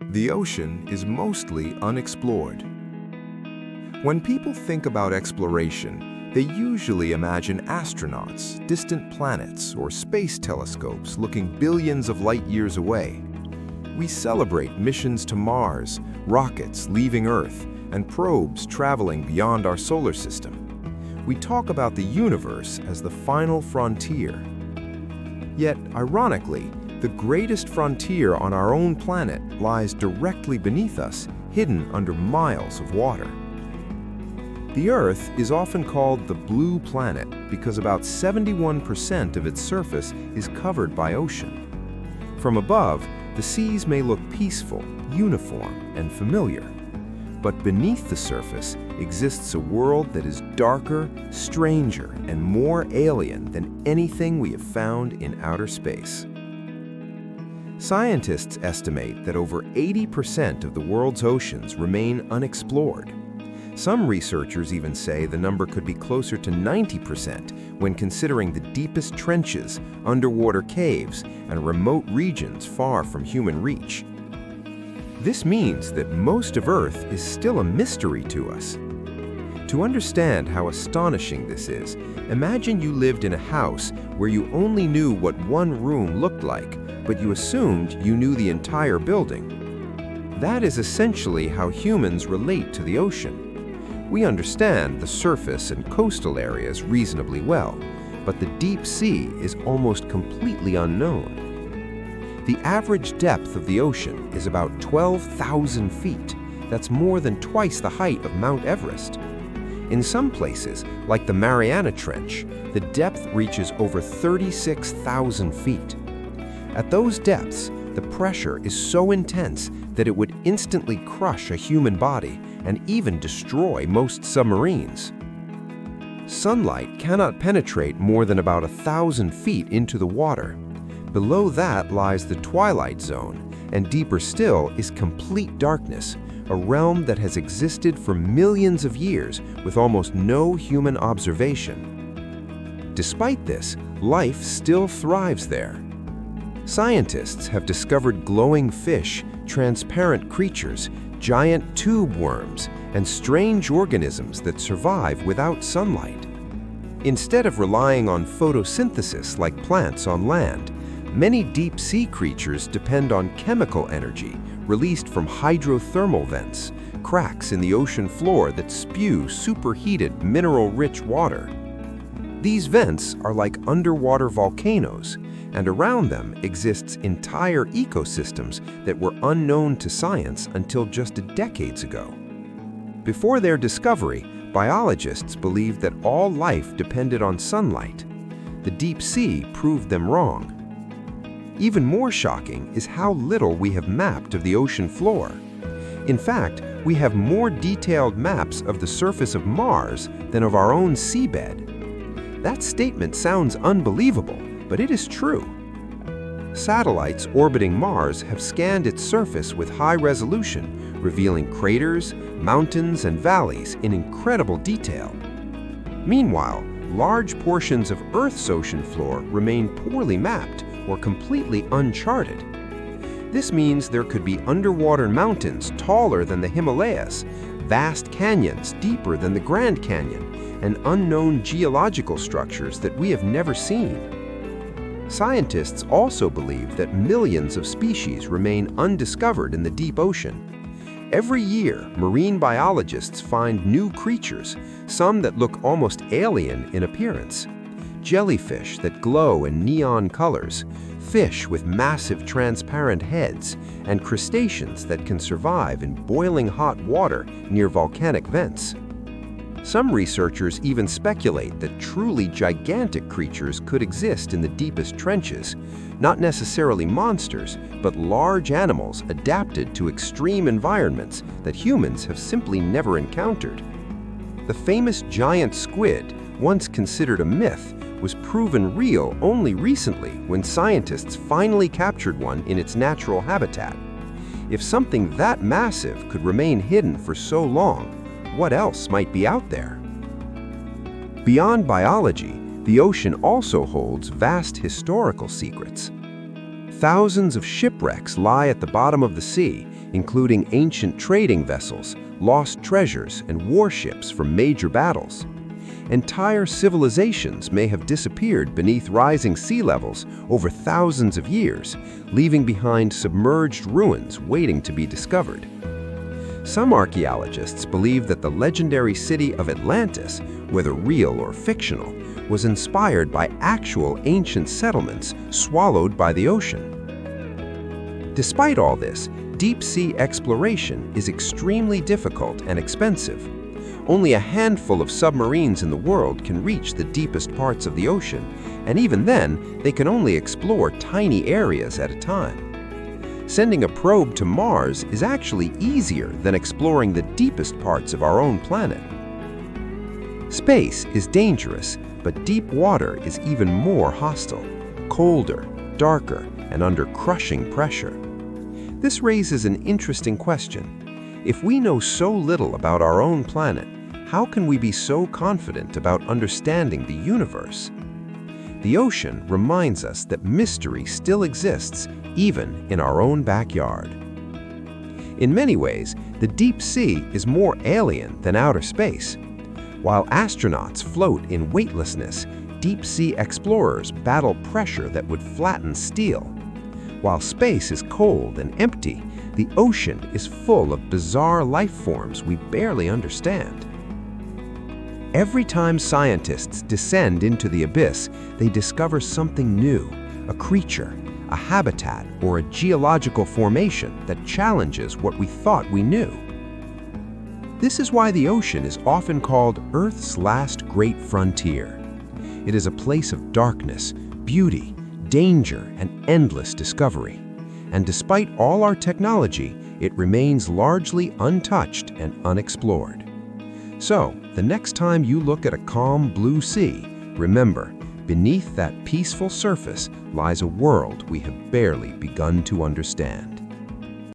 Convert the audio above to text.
The ocean is mostly unexplored. When people think about exploration, they usually imagine astronauts, distant planets, or space telescopes looking billions of light years away. We celebrate missions to Mars, rockets leaving Earth, and probes traveling beyond our solar system. We talk about the universe as the final frontier. Yet, ironically, the greatest frontier on our own planet lies directly beneath us, hidden under miles of water. The Earth is often called the blue planet because about 71% of its surface is covered by ocean. From above, the seas may look peaceful, uniform, and familiar. But beneath the surface exists a world that is darker, stranger, and more alien than anything we have found in outer space. Scientists estimate that over 80% of the world's oceans remain unexplored. Some researchers even say the number could be closer to 90% when considering the deepest trenches, underwater caves, and remote regions far from human reach. This means that most of Earth is still a mystery to us. To understand how astonishing this is, imagine you lived in a house where you only knew what one room looked like, but you assumed you knew the entire building. That is essentially how humans relate to the ocean. We understand the surface and coastal areas reasonably well, but the deep sea is almost completely unknown. The average depth of the ocean is about 12,000 feet. That's more than twice the height of Mount Everest. In some places, like the Mariana Trench, the depth reaches over 36,000 feet. At those depths, the pressure is so intense that it would instantly crush a human body and even destroy most submarines. Sunlight cannot penetrate more than about 1,000 feet into the water. Below that lies the twilight zone, and deeper still is complete darkness, a realm that has existed for millions of years with almost no human observation. Despite this, life still thrives there. Scientists have discovered glowing fish, transparent creatures, giant tube worms, and strange organisms that survive without sunlight. Instead of relying on photosynthesis like plants on land, many deep-sea creatures depend on chemical energy released from hydrothermal vents, cracks in the ocean floor that spew superheated, mineral-rich water. These vents are like underwater volcanoes, and around them exists entire ecosystems that were unknown to science until just decades ago. Before their discovery, biologists believed that all life depended on sunlight. The deep sea proved them wrong. Even more shocking is how little we have mapped of the ocean floor. In fact, we have more detailed maps of the surface of Mars than of our own seabed. That statement sounds unbelievable, but it is true. Satellites orbiting Mars have scanned its surface with high resolution, revealing craters, mountains, and valleys in incredible detail. Meanwhile, large portions of Earth's ocean floor remain poorly mapped or completely uncharted. This means there could be underwater mountains taller than the Himalayas, vast canyons deeper than the Grand Canyon, and unknown geological structures that we have never seen. Scientists also believe that millions of species remain undiscovered in the deep ocean. Every year, marine biologists find new creatures, some that look almost alien in appearance. Jellyfish that glow in neon colors, fish with massive transparent heads, and crustaceans that can survive in boiling hot water near volcanic vents. Some researchers even speculate that truly gigantic creatures could exist in the deepest trenches, not necessarily monsters, but large animals adapted to extreme environments that humans have simply never encountered. The famous giant squid, once considered a myth, was proven real only recently when scientists finally captured one in its natural habitat. If something that massive could remain hidden for so long, what else might be out there? Beyond biology, the ocean also holds vast historical secrets. Thousands of shipwrecks lie at the bottom of the sea, including ancient trading vessels, lost treasures, and warships from major battles. Entire civilizations may have disappeared beneath rising sea levels over thousands of years, leaving behind submerged ruins waiting to be discovered. Some archaeologists believe that the legendary city of Atlantis, whether real or fictional, was inspired by actual ancient settlements swallowed by the ocean. Despite all this, deep-sea exploration is extremely difficult and expensive. Only a handful of submarines in the world can reach the deepest parts of the ocean, and even then, they can only explore tiny areas at a time. Sending a probe to Mars is actually easier than exploring the deepest parts of our own planet. Space is dangerous, but deep water is even more hostile, colder, darker, and under crushing pressure. This raises an interesting question. If we know so little about our own planet, how can we be so confident about understanding the universe? The ocean reminds us that mystery still exists even in our own backyard. In many ways, the deep sea is more alien than outer space. While astronauts float in weightlessness, deep-sea explorers battle pressure that would flatten steel. While space is cold and empty, the ocean is full of bizarre life forms we barely understand. Every time scientists descend into the abyss, they discover something new, a creature, a habitat, or a geological formation that challenges what we thought we knew. This is why the ocean is often called Earth's last great frontier. It is a place of darkness, beauty, danger, and endless discovery. And despite all our technology, it remains largely untouched and unexplored. So, the next time you look at a calm blue sea, remember, beneath that peaceful surface lies a world we have barely begun to understand.